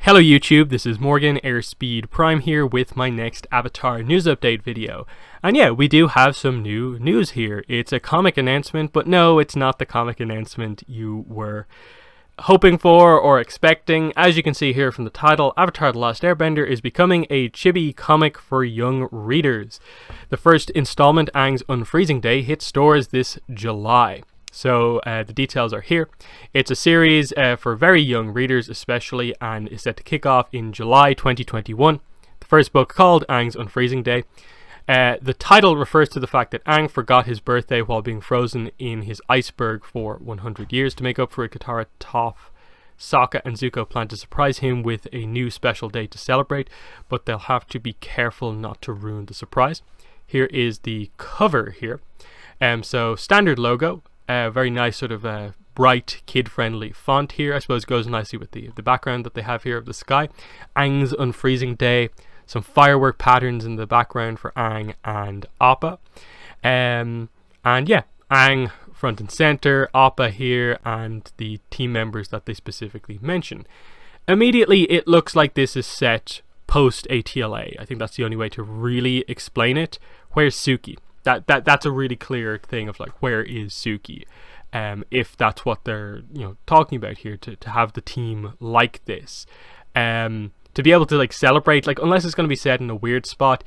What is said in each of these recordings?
Hello YouTube, this is Morgan Airspeed Prime here with my next Avatar news update video. And yeah, we do have some new news here. It's a comic announcement, but no, it's not the comic announcement you were hoping for or expecting. As you can see here from the title, Avatar The Last Airbender is becoming a chibi comic for young readers. The first installment, Aang's Unfreezing Day, hits stores this July. So the details are here. It's a series for very young readers especially, and is set to kick off in July 2021. The first book, called Aang's Unfreezing Day. The title refers to the fact that Aang forgot his birthday while being frozen in his iceberg for 100 years. To make up for it, Katara, Toph, Sokka and Zuko plan to surprise him with a new special day to celebrate, but they'll have to be careful not to ruin the surprise. Here is the cover here. So standard logo. Very nice sort of bright kid-friendly font here. I suppose goes nicely with the background that they have here of the sky. Aang's Unfreezing Day. Some firework patterns in the background for Aang and Appa. And yeah, Aang front and center, Appa here, and the team members that they specifically mention. Immediately it looks like this is set post ATLA. I think that's the only way to really explain it. Where's Suki? That's a really clear thing of like, where is Suki? If that's what they're talking about here, to have the team like this, to be able to like celebrate, like, unless it's going to be set in a weird spot.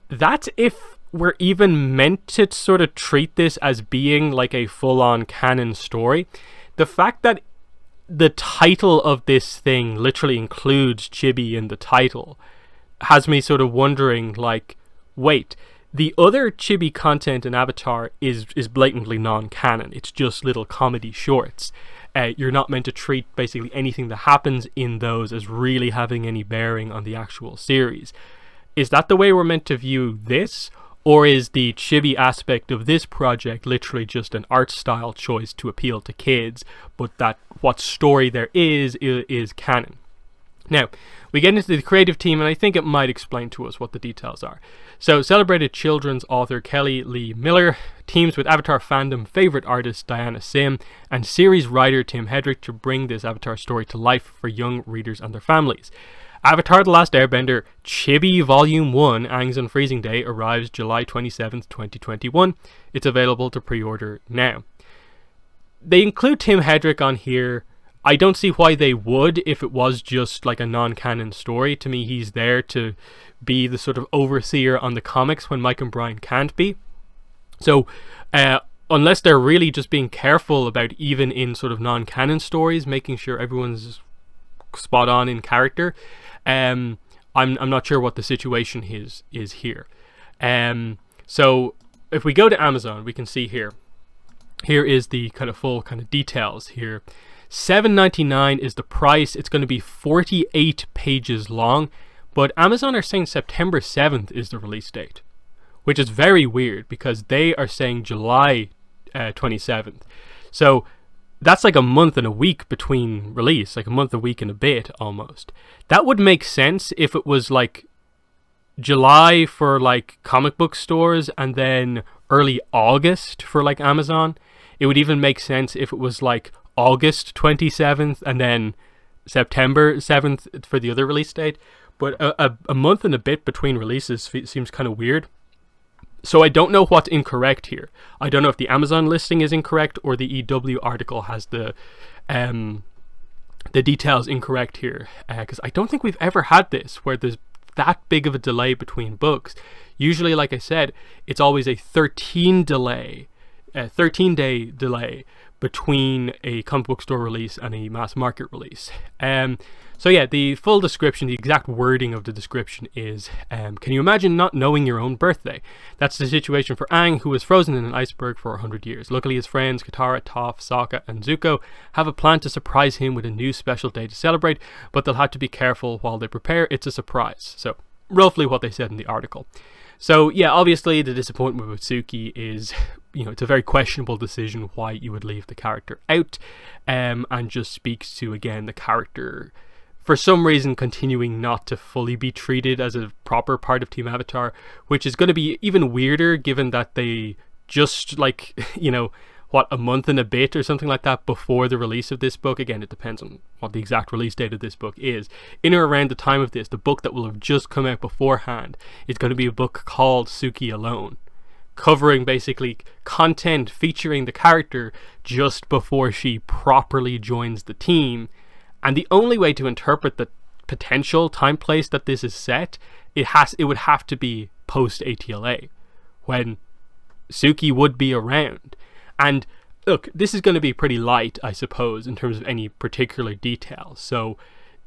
That's if we're even meant to sort of treat this as being like a full-on canon story. The fact that the title of this thing literally includes Chibi in the title has me sort of wondering, like, wait, the other Chibi content in Avatar is blatantly non-canon. It's just little comedy shorts. You're not meant to treat basically anything that happens in those as really having any bearing on the actual series. Is that the way we're meant to view this? Or is the Chibi aspect of this project literally just an art style choice to appeal to kids, but that what story there is canon? Now, we get into the creative team, and I think it might explain to us what the details are. So, celebrated children's author Kelly Lee Miller teams with Avatar fandom favourite artist Diana Sim and series writer Tim Hedrick to bring this Avatar story to life for young readers and their families. Avatar The Last Airbender Chibi Volume 1, Aang's Unfreezing Day, arrives July 27th, 2021. It's available to pre-order now. They include Tim Hedrick on here. I don't see why they would if it was just like a non-canon story. To me, he's there to be the sort of overseer on the comics when Mike and Brian can't be. So, unless they're really just being careful about, even in sort of non-canon stories, making sure everyone's spot on in character, I'm not sure what the situation is here. So, if we go to Amazon, we can see here. Here is the kind of full kind of details here. $7.99 is the price. It's going to be 48 pages long, but Amazon are saying September 7th is the release date, which is very weird because they are saying July 27th. So that's like a month and a week between release, like a month, a week and a bit almost. That would make sense if it was like July for like comic book stores and then early August for like Amazon. It would even make sense if it was like August 27th and then September 7th for the other release date, but a month and a bit between releases seems kind of weird. So I don't know what's incorrect here. I don't know if the Amazon listing is incorrect or the EW article has the details incorrect here, because I don't think we've ever had this where there's that big of a delay between books. Usually, like I said, it's always a 13-day delay between a comic book store release and a mass market release. So yeah, the full description, the exact wording of the description is, can you imagine not knowing your own birthday? That's the situation for Aang, who was frozen in an iceberg for 100 years. Luckily, his friends Katara, Toph, Sokka and Zuko have a plan to surprise him with a new special day to celebrate, but they'll have to be careful while they prepare. It's a surprise. So roughly what they said in the article. So yeah, obviously the disappointment with Suki is, it's a very questionable decision why you would leave the character out, and just speaks to, again, the character for some reason continuing not to fully be treated as a proper part of Team Avatar, which is going to be even weirder given that they just, like, a month and a bit or something like that before the release of this book. Again, it depends on what the exact release date of this book is, in or around the time of this, the book that will have just come out beforehand is going to be a book called Suki Alone, covering basically content featuring the character just before she properly joins the team. And the only way to interpret the potential time place that this is set, it would have to be post ATLA, when Suki would be around. And look, this is going to be pretty light, I suppose, in terms of any particular details. So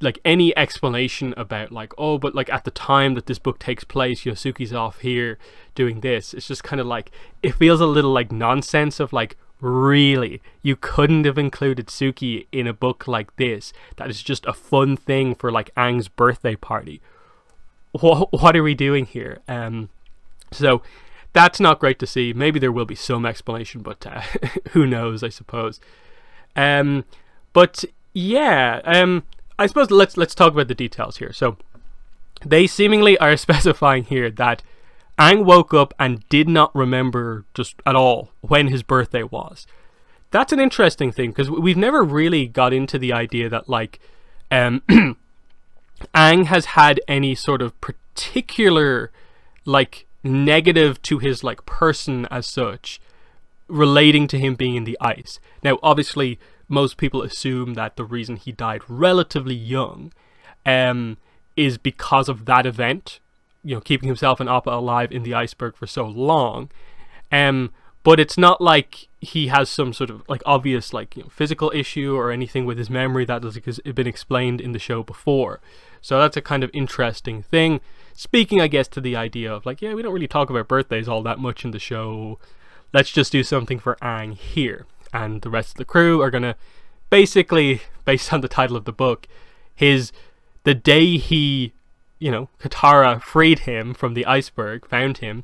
like any explanation about like, oh, but like at the time that this book takes place, you know, Suki's off here doing this, it's just kind of like, it feels a little like nonsense of like, really, you couldn't have included Suki in a book like this that is just a fun thing for like Aang's birthday party. What are we doing here? So that's not great to see. Maybe there will be some explanation, but who knows, I suppose. But yeah, I suppose let's talk about the details here. So they seemingly are specifying here that Aang woke up and did not remember just at all when his birthday was. That's an interesting thing, because we've never really got into the idea that like Aang has had any sort of particular like negative to his like person as such relating to him being in the ice. Now obviously most people assume that the reason he died relatively young is because of that event, you know, keeping himself and Appa alive in the iceberg for so long. But it's not like he has some sort of like obvious like, you know, physical issue or anything with his memory that has been explained in the show before. So that's a kind of interesting thing. Speaking, I guess, to the idea of like, yeah, we don't really talk about birthdays all that much in the show. Let's just do something for Aang here. And the rest of the crew are going to basically, based on the title of the book, the day he, you know, Katara freed him from the iceberg, found him,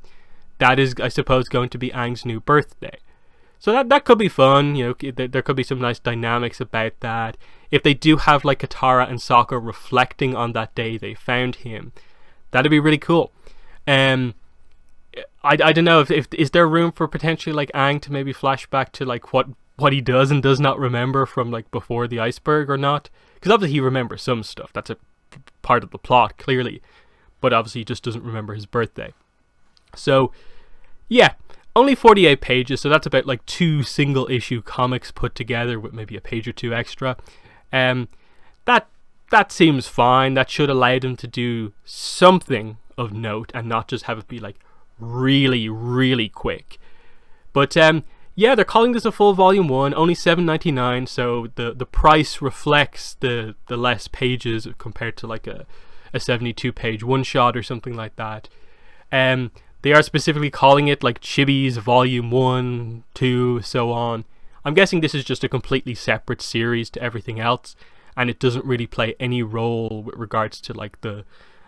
that is, I suppose, going to be Aang's new birthday. So that could be fun, you know, there could be some nice dynamics about that. If they do have like Katara and Sokka reflecting on that day they found him, that'd be really cool. I don't know, if is there room for potentially like Aang to maybe flash back to like what he does and does not remember from like before the iceberg or not? Because obviously he remembers some stuff, that's a part of the plot clearly, but obviously he just doesn't remember his birthday. So yeah, only 48 pages, so that's about like 2 single issue comics put together with maybe a page or 2 extra. That seems fine. That should allow them to do something of note and not just have it be like really, really quick. But yeah, they're calling this a full volume 1, only $7.99, so the price reflects the less pages compared to like a 72 page one shot or something like that. They are specifically calling it like Chibi's volume 1, 2, so on. I'm guessing this is just a completely separate series to everything else, and it doesn't really play any role with regards to like the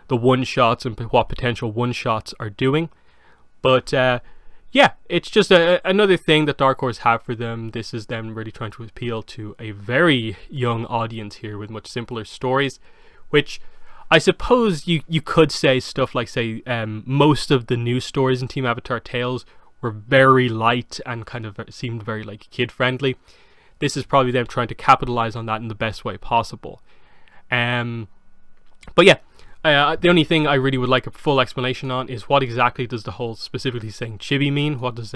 one shots and what potential one shots are doing. But yeah, it's just another thing that Dark Horse have for them. This is them really trying to appeal to a very young audience here with much simpler stories, which I suppose you could say stuff like, say, most of the new stories in Team Avatar Tales were very light and kind of seemed very like kid friendly. This is probably them trying to capitalize on that in the best way possible. But yeah, the only thing I really would like a full explanation on is what exactly does the whole specifically saying Chibi mean? What does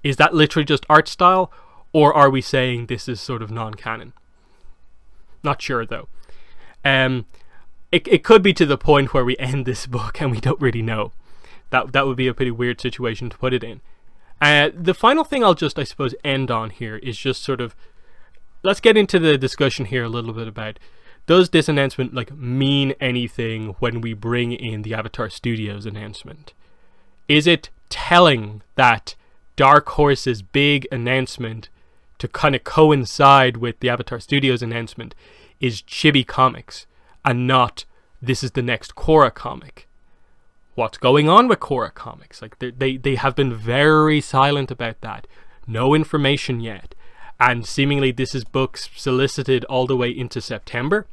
is that literally just art style, or are we saying this is sort of non-canon? Not sure though. It could be to the point where we end this book and we don't really know. That would be a pretty weird situation to put it in. The final thing I'll just, I suppose, end on here is just sort of, let's get into the discussion here a little bit about, does this announcement like mean anything when we bring in the Avatar Studios announcement? Is it telling that Dark Horse's big announcement to kind of coincide with the Avatar Studios announcement is Chibi Comics and not this is the next Korra comic? What's going on with Korra comics? Like they have been very silent about that. No information yet. And seemingly this is books solicited all the way into September.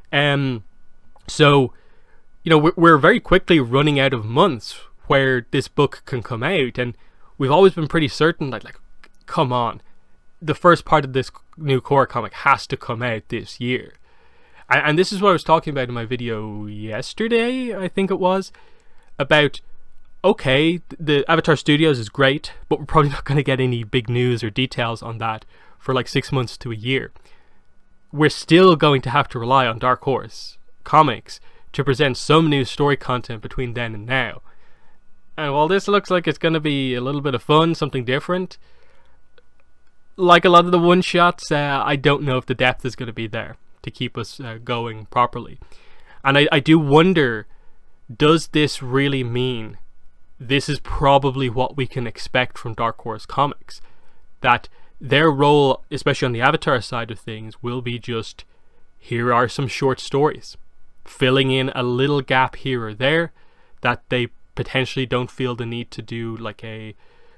So, you know, we're very quickly running out of months where this book can come out, and we've always been pretty certain that, like, come on, the first part of this new Korra comic has to come out this year. And this is what I was talking about in my video yesterday, I think it was, about, okay, the Avatar Studios is great, but we're probably not going to get any big news or details on that for like 6 months to a year. We're still going to have to rely on Dark Horse Comics to present some new story content between then and now. And while this looks like it's going to be a little bit of fun, something different, like a lot of the one-shots, I don't know if the depth is going to be there to keep us going properly. And I do wonder, does this really mean this is probably what we can expect from Dark Horse Comics? That their role, especially on the Avatar side of things, will be just, here are some short stories, filling in a little gap here or there that they potentially don't feel the need to do like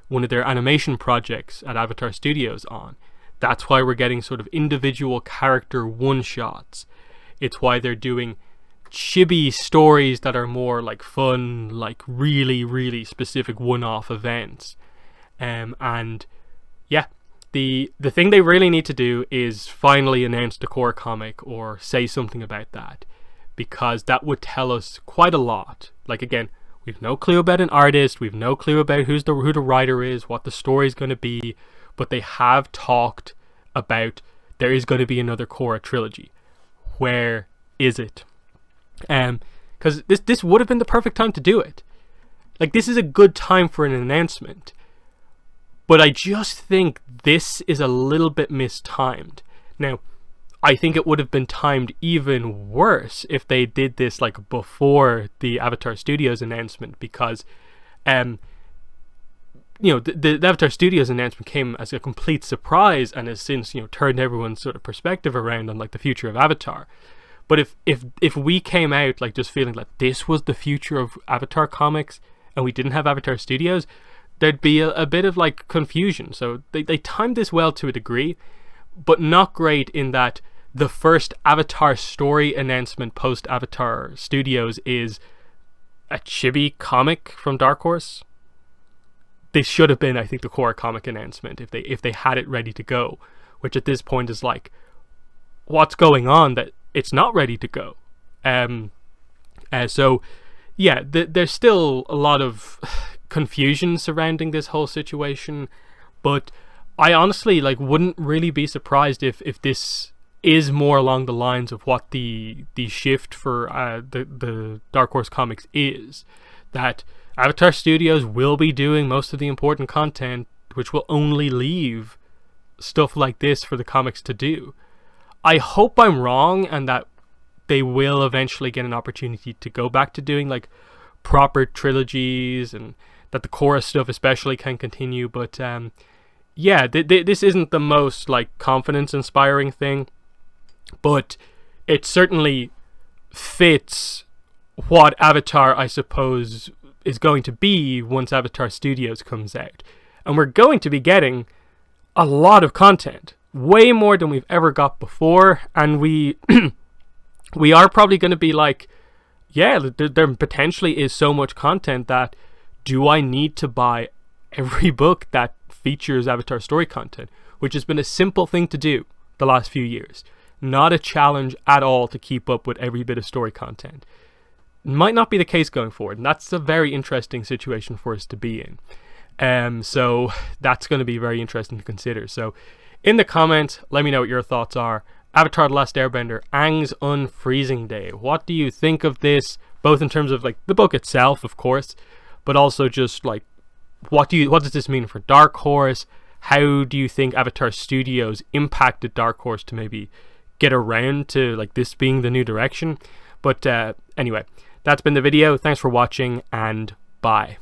one of their animation projects at Avatar Studios on. That's why we're getting sort of individual character one-shots. It's why they're doing chibi stories that are more like fun, like really, really specific one-off events. And yeah, the thing they really need to do is finally announce the Korra comic or say something about that, because that would tell us quite a lot. Like, again, we've no clue about an artist, we've no clue about who the writer is, what the story's going to be, but they have talked about there is going to be another Korra trilogy. Where is it? Because this would have been the perfect time to do it. Like, this is a good time for an announcement. But I just think this is a little bit mistimed. Now, I think it would have been timed even worse if they did this like before the Avatar Studios announcement, because the Avatar Studios announcement came as a complete surprise and has since turned everyone's sort of perspective around on like the future of Avatar. But if we came out like just feeling like this was the future of Avatar comics and we didn't have Avatar Studios, there'd be a bit of like confusion. So they timed this well to a degree, but not great in that the first Avatar story announcement post Avatar Studios is a chibi comic from Dark Horse. This should have been, I think, the Korra comic announcement if they had it ready to go, which at this point is like, what's going on that it's not ready to go? So yeah, there's still a lot of confusion surrounding this whole situation, but I honestly wouldn't really be surprised if this is more along the lines of what the shift for the Dark Horse Comics is, that Avatar Studios will be doing most of the important content, which will only leave stuff like this for the comics to do. I hope I'm wrong and that they will eventually get an opportunity to go back to doing like proper trilogies, and that the Korra stuff especially can continue. But yeah, this isn't the most like confidence inspiring thing, but it certainly fits what Avatar, I suppose, is going to be once Avatar Studios comes out. And we're going to be getting a lot of content, way more than we've ever got before, and we are probably going to be like, yeah, there potentially is so much content that, do I need to buy every book that features Avatar story content? Which has been a simple thing to do the last few years. Not a challenge at all to keep up with every bit of story content. Might not be the case going forward, and that's a very interesting situation for us to be in. So that's going to be very interesting to consider. So in the comments, let me know what your thoughts are. Avatar The Last Airbender, Aang's Unfreezing Day. What do you think of this, both in terms of like the book itself, of course, but also just like what does this mean for Dark Horse? How do you think Avatar Studios impacted Dark Horse to maybe get around to like this being the new direction? But anyway, that's been the video. Thanks for watching, and bye.